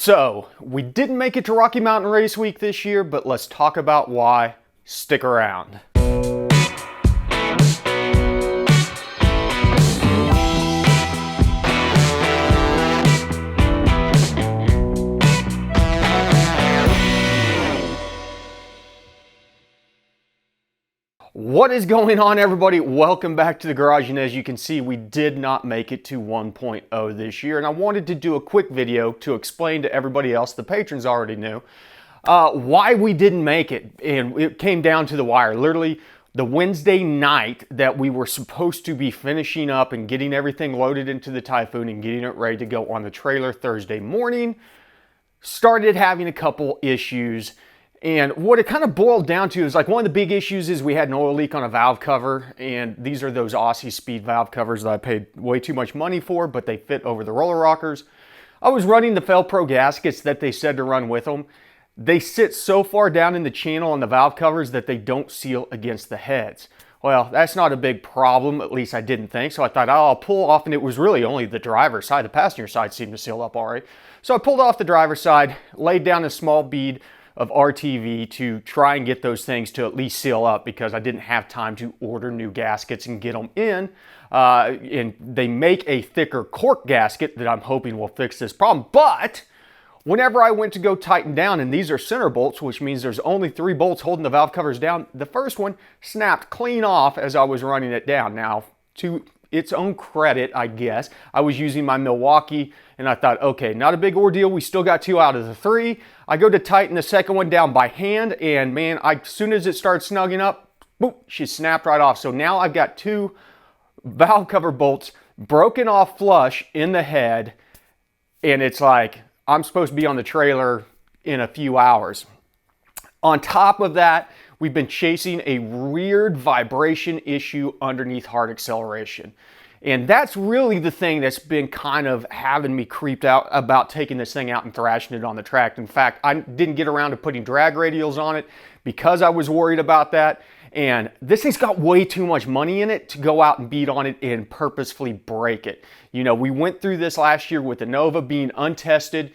So, we didn't make it to Rocky Mountain Race Week this year, but let's talk about why. Stick around. What is going on, everybody? Welcome back to the garage, and as you can see, we did not make it to 1.0 this year, and I wanted to do a quick video to explain to everybody else, the patrons already knew, why we didn't make it. And it came down to the wire. Literally, the Wednesday night that we were supposed to be finishing up and getting everything loaded into the Typhoon and getting it ready to go on the trailer Thursday morning, started having a couple issues. And what it kind of boiled down to is, like, one of the big issues is we had an oil leak on a valve cover, and these are those Aussie Speed valve covers that I paid way too much money for, but they fit over the roller rockers. I was running the Fel-Pro gaskets that they said to run with them. They sit so far down in the channel on the valve covers that they don't seal against the heads. Well, that's not a big problem, at least I didn't think, so I thought, oh, I'll pull off, and it was really only the driver's side. The passenger side seemed to seal up all right. So I pulled off the driver's side, laid down a small bead of RTV to try and get those things to at least seal up, because I didn't have time to order new gaskets and get them in. And they make a thicker cork gasket that I'm hoping will fix this problem. But whenever I went to go tighten down, and these are center bolts, which means there's only 3 bolts holding the valve covers down, the first one snapped clean off as I was running it down. Now, to its own credit, I guess, I was using my Milwaukee, and I thought, okay, not a big ordeal. We still got 2 out of the 3. I go to tighten the second one down by hand, and man, as soon as it started snugging up, boop, she snapped right off. So now I've got 2 valve cover bolts broken off flush in the head, and it's like I'm supposed to be on the trailer in a few hours. On top of that, we've been chasing a weird vibration issue underneath hard acceleration. And that's really the thing that's been kind of having me creeped out about taking this thing out and thrashing it on the track. In fact, I didn't get around to putting drag radials on it because I was worried about that. And this thing's got way too much money in it to go out and beat on it and purposefully break it. You know, we went through this last year with the Nova being untested.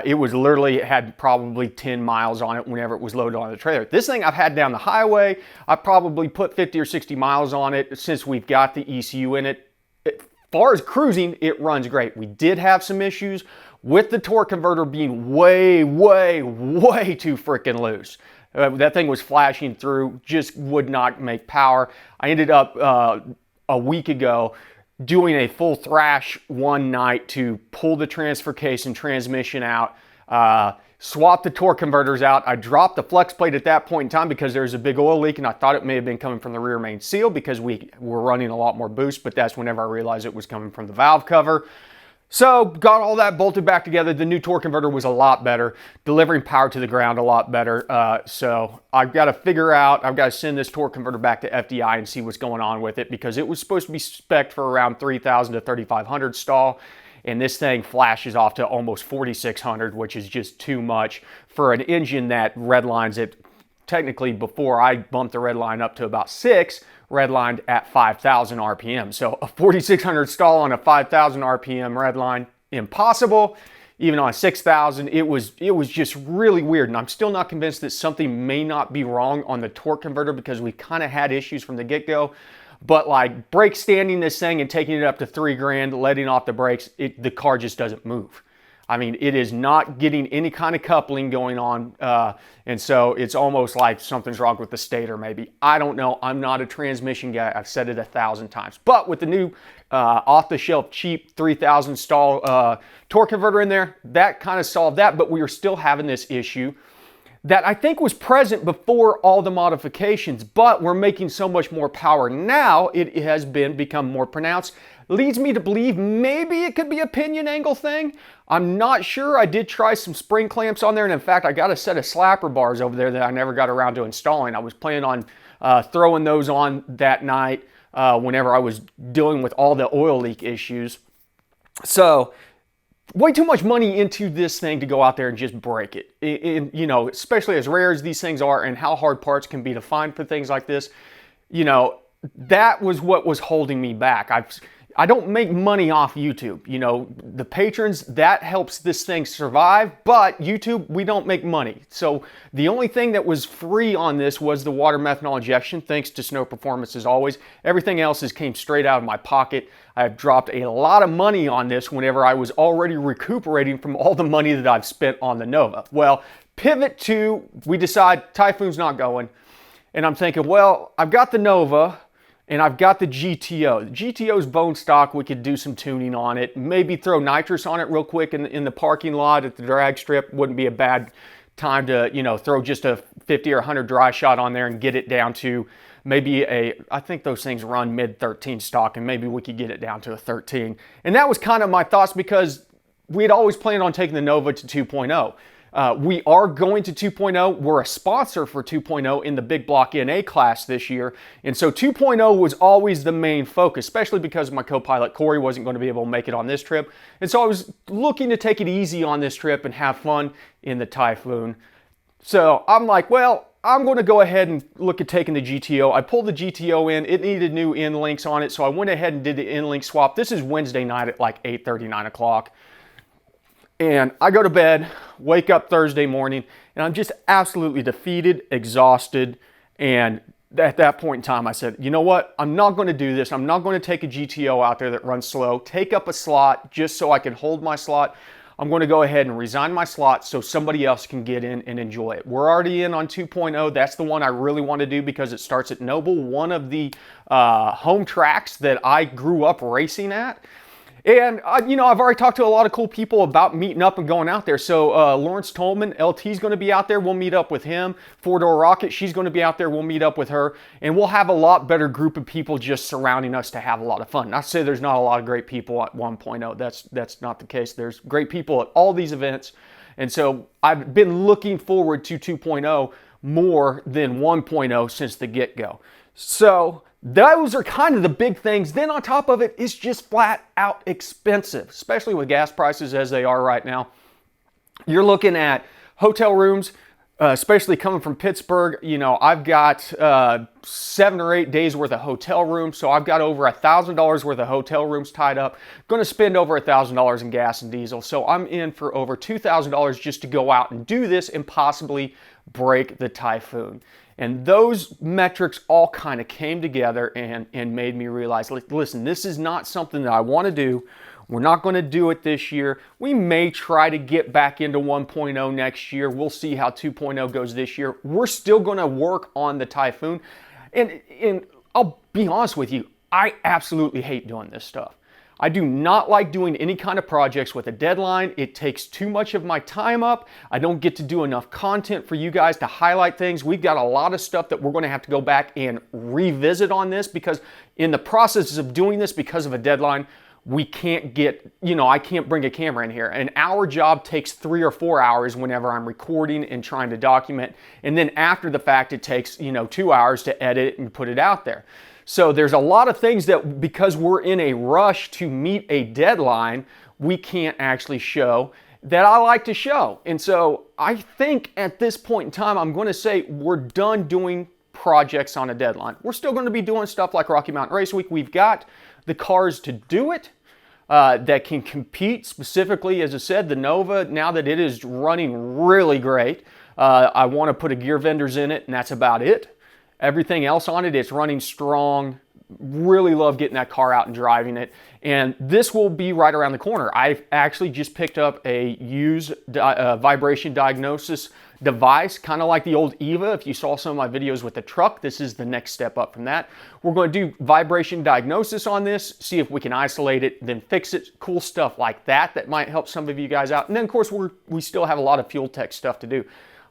It was literally, it had probably 10 miles on it whenever it was loaded on the trailer. This thing I've had down the highway. I probably put 50 or 60 miles on it since we've got the ECU in it. As far as cruising, it runs great. We did have some issues with the torque converter being way too freaking loose. That thing was flashing through, just would not make power. I ended up a week ago doing a full thrash one night to pull the transfer case and transmission out, swap the torque converters out. I dropped the flex plate at that point in time because there was a big oil leak, and I thought it may have been coming from the rear main seal because we were running a lot more boost, but that's whenever I realized it was coming from the valve cover. So got all that bolted back together. The new torque converter was a lot better, delivering power to the ground a lot better. So I've got to figure out, I've got to send this torque converter back to FDI and see what's going on with it, because it was supposed to be spec'd for around 3,000 to 3,500 stall. And this thing flashes off to almost 4,600, which is just too much for an engine that redlines it. Technically, before I bumped the red line up to about 6, redlined at 5,000 RPM. So a 4,600 stall on a 5,000 RPM redline, impossible. Even on 6,000, it was just really weird. And I'm still not convinced that something may not be wrong on the torque converter, because we kind of had issues from the get-go. But like brake standing this thing and taking it up to $3,000, letting off the brakes, the car just doesn't move. I mean, it is not getting any kind of coupling going on. And so it's almost like something's wrong with the stator maybe. I don't know. I'm not a transmission guy. I've said it 1,000 times. But with the new off-the-shelf cheap 3,000 stall torque converter in there, that kind of solved that. But we were still having this issue that I think was present before all the modifications, but we're making so much more power now, it has become more pronounced. Leads me to believe maybe it could be a pinion angle thing. I'm not sure. I did try some spring clamps on there, and in fact, I got a set of slapper bars over there that I never got around to installing. I was planning on throwing those on that night whenever I was dealing with all the oil leak issues. So way too much money into this thing to go out there and just break it. You know, especially as rare as these things are and how hard parts can be to find for things like this, you know, that was what was holding me back. I don't make money off YouTube. You know, the patrons, that helps this thing survive, but YouTube, we don't make money. So the only thing that was free on this was the water methanol injection, thanks to Snow Performance as always. Everything else came straight out of my pocket. I've dropped a lot of money on this whenever I was already recuperating from all the money that I've spent on the Nova. Well, pivot to, we decide Typhoon's not going. And I'm thinking, well, I've got the Nova, and I've got the GTO. The GTO's bone stock, we could do some tuning on it. Maybe throw nitrous on it real quick in the parking lot at the drag strip. Wouldn't be a bad time to, you know, throw just a 50 or 100 dry shot on there and get it down to maybe I think those things run mid-13 stock, and maybe we could get it down to a 13. And that was kind of my thoughts, because we had always planned on taking the Nova to 2.0. We are going to 2.0. We're a sponsor for 2.0 in the big block NA class this year. And so 2.0 was always the main focus, especially because my co-pilot Corey wasn't going to be able to make it on this trip. And so I was looking to take it easy on this trip and have fun in the Typhoon. So I'm like, well, I'm going to go ahead and look at taking the GTO. I pulled the GTO in. It needed new end links on it, so I went ahead and did the end link swap. This is Wednesday night at like 8:30, 9 o'clock. And I go to bed, wake up Thursday morning, and I'm just absolutely defeated, exhausted. And at that point in time, I said, you know what? I'm not going to do this. I'm not going to take a GTO out there that runs slow, take up a slot just so I can hold my slot. I'm going to go ahead and resign my slot so somebody else can get in and enjoy it. We're already in on 2.0. That's the one I really want to do because it starts at Noble, one of the home tracks that I grew up racing at. And, you know, I've already talked to a lot of cool people about meeting up and going out there. So Lawrence Tolman, LT's going to be out there. We'll meet up with him. Four-Door Rocket, she's going to be out there. We'll meet up with her. And we'll have a lot better group of people just surrounding us to have a lot of fun. Not to say there's not a lot of great people at 1.0. That's not the case. There's great people at all these events. And so I've been looking forward to 2.0 more than 1.0 since the get-go. So those are kind of the big things. Then on top of it, it's just flat out expensive, especially with gas prices as they are right now. You're looking at hotel rooms, especially coming from Pittsburgh. You know, I've got 7 or 8 days worth of hotel rooms, so I've got over $1,000 worth of hotel rooms tied up. Going to spend over $1,000 in gas and diesel, so I'm in for over $2,000 just to go out and do this and possibly break the Typhoon. And those metrics all kind of came together and made me realize, listen, this is not something that I want to do. We're not going to do it this year. We may try to get back into 1.0 next year. We'll see how 2.0 goes this year. We're still going to work on the Typhoon. And I'll be honest with you, I absolutely hate doing this stuff. I do not like doing any kind of projects with a deadline. It takes too much of my time up. I don't get to do enough content for you guys to highlight things. We've got a lot of stuff that we're going to have to go back and revisit on this, because in the process of doing this, because of a deadline, we can't get, you know, I can't bring a camera in here. An hour job takes 3 or 4 hours whenever I'm recording and trying to document. And then after the fact, it takes, 2 hours to edit and put it out there. So there's a lot of things that, because we're in a rush to meet a deadline, we can't actually show that I like to show. And so I think at this point in time, I'm going to say we're done doing projects on a deadline. We're still going to be doing stuff like Rocky Mountain Race Week. We've got the cars to do it that can compete. Specifically, as I said, the Nova, now that it is running really great, I want to put a gear vendors in it, and that's about it. Everything else on it, it's running strong. Really love getting that car out and driving it. And this will be right around the corner. I've actually just picked up a used vibration diagnosis device, kind of like the old EVA. If you saw some of my videos with the truck, this is the next step up from that. We're going to do vibration diagnosis on this, see if we can isolate it, then fix it. Cool stuff like that that might help some of you guys out. And then, of course, we still have a lot of fuel tech stuff to do.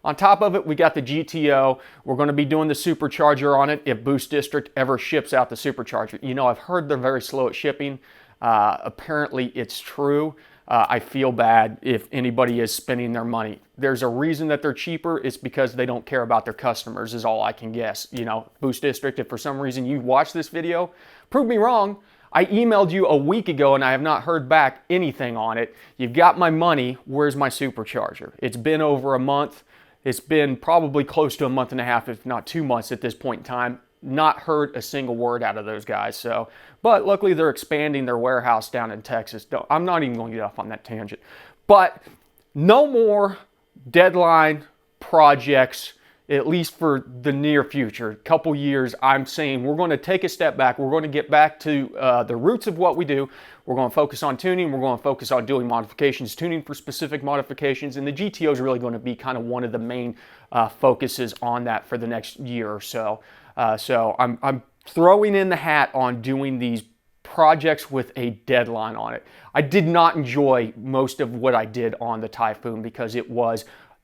On top of it, we got the GTO. We're going to be doing the supercharger on it if Boost District ever ships out the supercharger. You know, I've heard they're very slow at shipping. Apparently, it's true. I feel bad if anybody is spending their money. There's a reason that they're cheaper. It's because they don't care about their customers, is all I can guess. You know, Boost District, if for some reason you watch this video, prove me wrong. I emailed you a week ago and I have not heard back anything on it. You've got my money. Where's my supercharger? It's been over a month. It's been probably close to a month and a half, if not 2 months at this point in time. not heard a single word out of those guys. So, but luckily they're expanding their warehouse down in Texas. I'm not even going to get off on that tangent. But no more deadline projects, at least for the near future. A couple years, I'm saying we're going to take a step back. We're going to get back to the roots of what we do. We're going to focus on tuning. We're going to focus on doing modifications, tuning for specific modifications, and the GTO is really going to be kind of one of the main focuses on that for the next year or so. So I'm throwing in the hat on doing these projects with a deadline on it. I did not enjoy most of what I did on the Typhoon because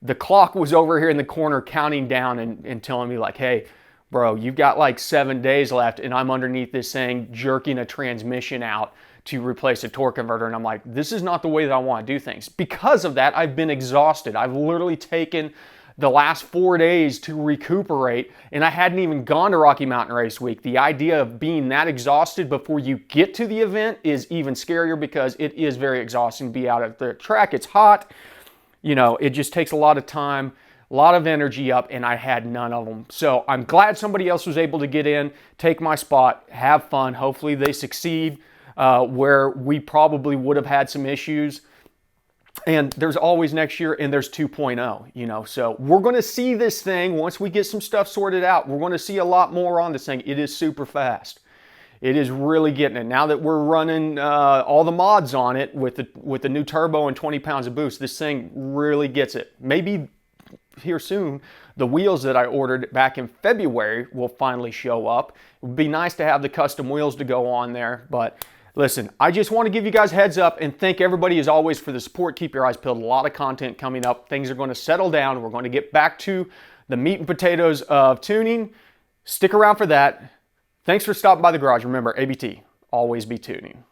the clock was over here in the corner counting down and telling me like, hey, bro, you've got like 7 days left, and I'm underneath this thing jerking a transmission out to replace a torque converter. And I'm like, this is not the way that I want to do things. Because of that, I've been exhausted. I've literally taken the last 4 days to recuperate, and I hadn't even gone to Rocky Mountain Race Week. The idea of being that exhausted before you get to the event is even scarier because it is very exhausting to be out at the track. It's hot. You know, it just takes a lot of time, a lot of energy up, and I had none of them. So I'm glad somebody else was able to get in, take my spot, have fun. Hopefully they succeed where we probably would have had some issues. And there's always next year, and there's 2.0, you know. So we're going to see this thing, once we get some stuff sorted out, we're going to see a lot more on this thing. It is super fast. It is really getting it. Now that we're running all the mods on it with the new turbo and 20 pounds of boost, this thing really gets it. Maybe here soon, the wheels that I ordered back in February will finally show up. It would be nice to have the custom wheels to go on there, but listen, I just want to give you guys a heads up and thank everybody as always for the support. Keep your eyes peeled. A lot of content coming up. Things are going to settle down. We're going to get back to the meat and potatoes of tuning. Stick around for that. Thanks for stopping by the garage. Remember, ABT, always be tuning.